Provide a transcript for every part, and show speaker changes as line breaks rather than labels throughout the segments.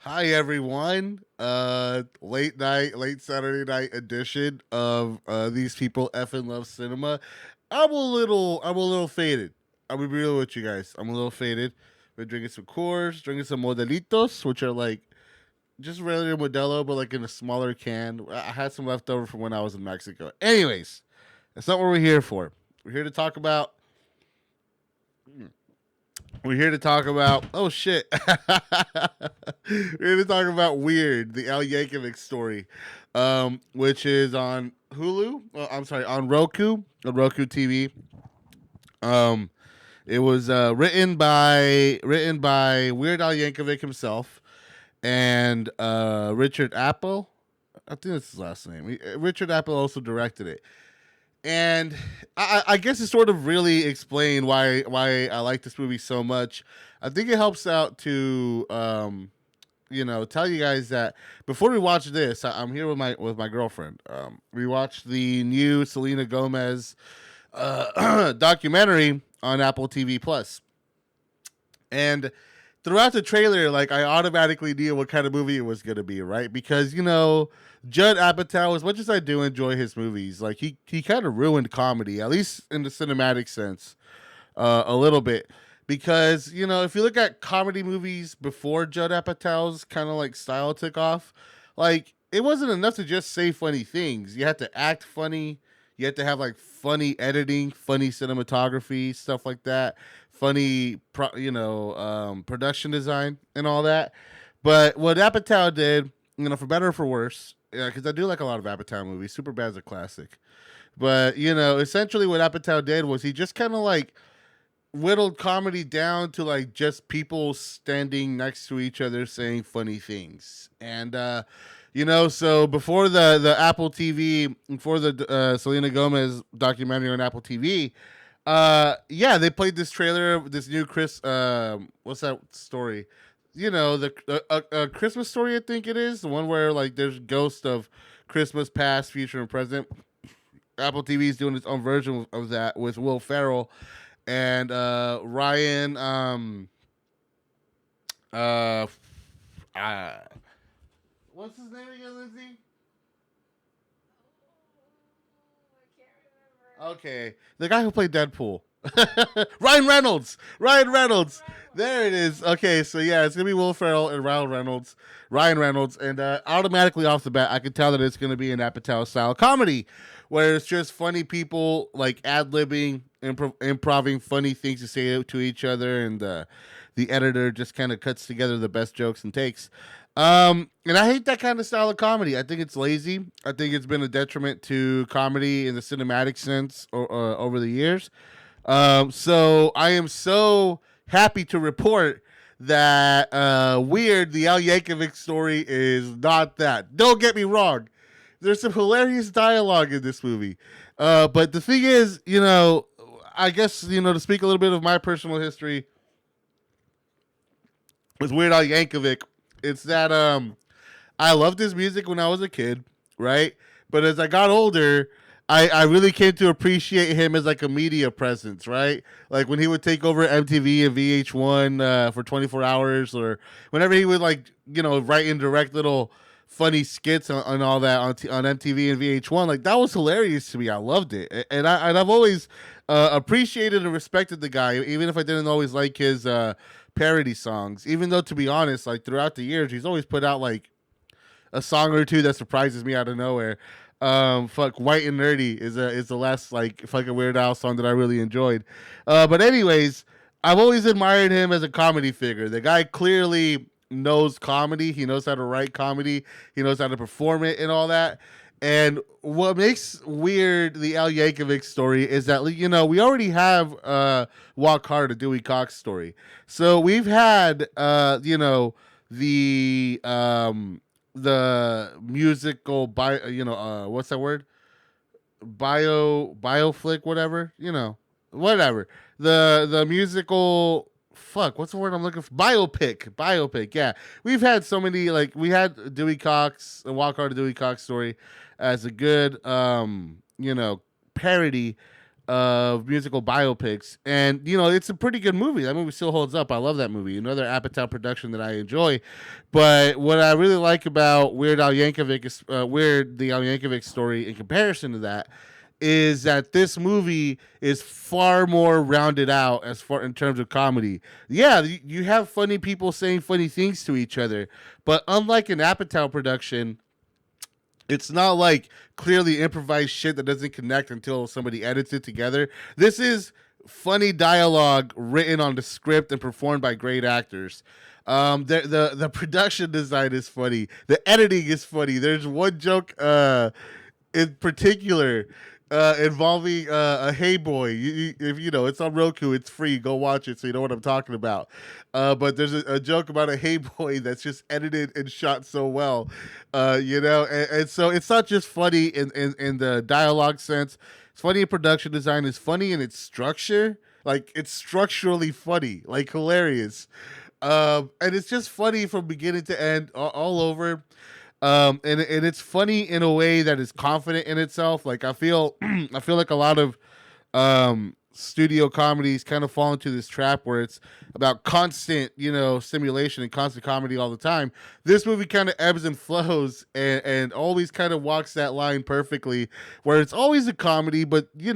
Hi everyone. Late Saturday night edition of These People Effing Love Cinema. I'm a little faded. I'm gonna be real with you guys. I'm a little faded. We're drinking some Coors, drinking some Modelitos, which are like just regular Modelo, but like in a smaller can. I had some left over from when I was in Mexico. Anyways, that's not what we're here for. We're here to talk about We're here to talk about oh shit. We're here to talk about Weird, the Al Yankovic story, which is on Hulu. I'm sorry, on Roku TV. Um, it was written by Weird Al Yankovic himself and Richard Apple. I think that's his last name. Richard Apple also directed it, and I guess it sort of really explained why I like this movie so much. I think it helps out to tell you guys that before we watch this, I'm here with my girlfriend. We watched the new Selena Gomez documentary on Apple TV Plus, and throughout the trailer, like I automatically knew what kind of movie it was gonna be, right? Because Judd Apatow, as much as I do enjoy his movies, like he kind of ruined comedy, at least in the cinematic sense, a little bit. Because if you look at comedy movies before Judd Apatow's kind of like style took off, like it wasn't enough to just say funny things. You had to act funny. You had to have like funny editing, funny cinematography, stuff like that, funny production design and all that. But what Apatow did, for better or for worse, because I do like a lot of Apatow movies. Superbad's a classic. But essentially what Apatow did was he just kind of like whittled comedy down to like just people standing next to each other saying funny things. And so before the Apple TV, before the Selena Gomez documentary on Apple TV, yeah, they played this trailer, this new what's that story? The Christmas story, I think it is the one where like there's ghosts of Christmas past, future, and present. Apple TV is doing its own version of that with Will Ferrell and Ryan. Uh, uh, what's his name again, Lindsay? Okay, the guy who played Deadpool. Ryan Reynolds. Ryan Reynolds. There it is. Okay, so yeah, it's gonna be Will Ferrell and Ryan Reynolds. Ryan Reynolds, and automatically off the bat, I can tell that it's gonna be an Apatow style comedy, where it's just funny people like ad libbing, improving funny things to say to each other, and the editor just kind of cuts together the best jokes and takes. And I hate that kind of style of comedy. I think it's lazy. I think it's been a detriment to comedy in the cinematic sense over the years. So I am so happy to report that Weird, the Al Yankovic story, is not that. Don't get me wrong. There's some hilarious dialogue in this movie. But the thing is, I guess, to speak a little bit of my personal history with Weird Al Yankovic, it's that I loved his music when I was a kid, right? But as I got older, I really came to appreciate him as like a media presence, right? Like when he would take over MTV and VH1 for 24 hours, or whenever he would like write and direct little funny skits and all that on MTV and VH1. Like that was hilarious to me. I loved it, and I've always appreciated and respected the guy, even if I didn't always like his parody songs. Even though, to be honest, like throughout the years, he's always put out like a song or two that surprises me out of nowhere. Fuck, White and Nerdy is the last like fucking Weird Al song that I really enjoyed. But anyways, I've always admired him as a comedy figure. The guy clearly knows comedy. He knows how to write comedy. He knows how to perform it and all that. And what makes weird the Al Yankovic story is that we already have Walk Hard, a Dewey Cox story. So we've had the musical what's that word, bioflick, whatever, whatever, the musical, fuck, what's the word I'm looking for, biopic, yeah. We've had so many, like we had Dewey Cox, a Walk Hard, a Dewey Cox story as a good parody of musical biopics. And, it's a pretty good movie. That movie still holds up. I love that movie. Another Apatow production that I enjoy. But what I really like about Weird Al Yankovic is Weird the Al Yankovic story in comparison to that is that this movie is far more rounded out as far in terms of comedy. Yeah, you have funny people saying funny things to each other, but unlike an Apatow production, it's not like clearly improvised shit that doesn't connect until somebody edits it together. This is funny dialogue written on the script and performed by great actors. The production design is funny. The editing is funny. There's one joke in particular involving a Hey Boy. If it's on Roku, it's free. Go watch it so you know what I'm talking about. But there's a joke about a Hey Boy that's just edited and shot so well, and so it's not just funny in the dialogue sense. It's funny in production design. It's funny in its structure. Like, it's structurally funny, like hilarious. And it's just funny from beginning to end, all over. And it's funny in a way that is confident in itself. Like, I feel I feel like a lot of studio comedies kind of fall into this trap where it's about constant, stimulation and constant comedy all the time. This movie kind of ebbs and flows and always kind of walks that line perfectly, where it's always a comedy, but you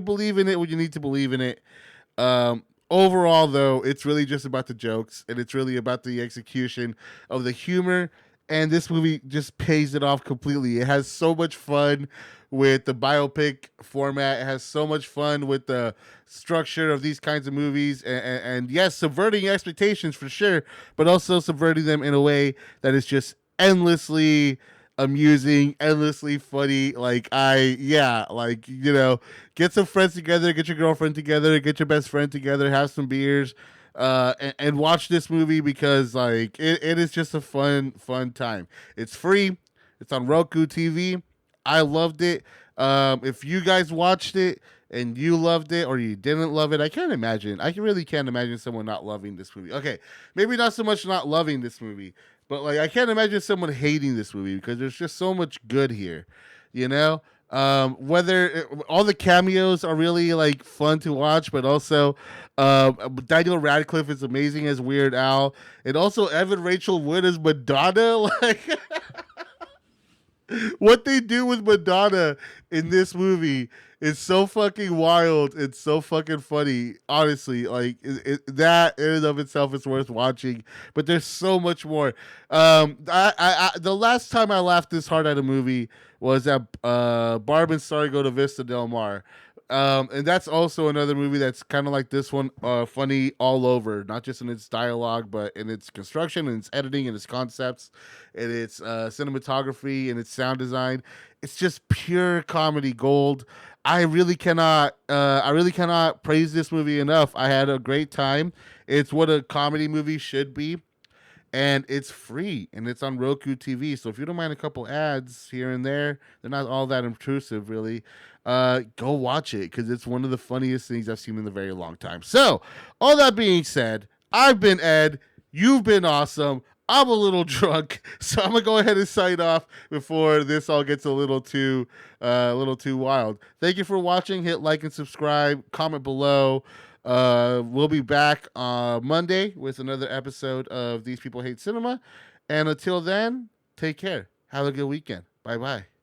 believe in it when you need to believe in it. Overall, though, it's really just about the jokes, and it's really about the execution of the humor. And this movie just pays it off completely. It has so much fun with the biopic format. It has so much fun with the structure of these kinds of movies. And yes, subverting expectations for sure, but also subverting them in a way that is just endlessly amusing, endlessly funny. Get some friends together, get your girlfriend together, get your best friend together, have some beers, and watch this movie, because it is just a fun time. It's free. It's on Roku TV. I loved it. If you guys watched it and you loved it or you didn't love it, I can't imagine. I really can't imagine someone not loving this movie. Okay, maybe not so much not loving this movie, but I can't imagine someone hating this movie, because there's just so much good here, you know. Whether all the cameos are really fun to watch, but also Daniel Radcliffe is amazing as Weird Al, and also Evan Rachel Wood as Madonna. What they do with Madonna in this movie is so fucking wild. It's so fucking funny. Honestly, that in and of itself is worth watching. But there's so much more. The last time I laughed this hard at a movie was at Barb and Star Go to Vista Del Mar. And that's also another movie that's kind of like this one, funny all over, not just in its dialogue, but in its construction and its editing and its concepts and its cinematography and its sound design. It's just pure comedy gold. I really cannot praise this movie enough. I had a great time. It's what a comedy movie should be. And it's free, and it's on Roku TV. So if you don't mind a couple ads here and there, they're not all that intrusive, really. Go watch it, because it's one of the funniest things I've seen in a very long time. So, all that being said, I've been Ed. You've been awesome. I'm a little drunk, so I'm gonna go ahead and sign off before this all gets a little too wild. Thank you for watching. Hit like and subscribe. Comment below. We'll be back Monday with another episode of These People Hate Cinema. And until then, take care. Have a good weekend. Bye-bye.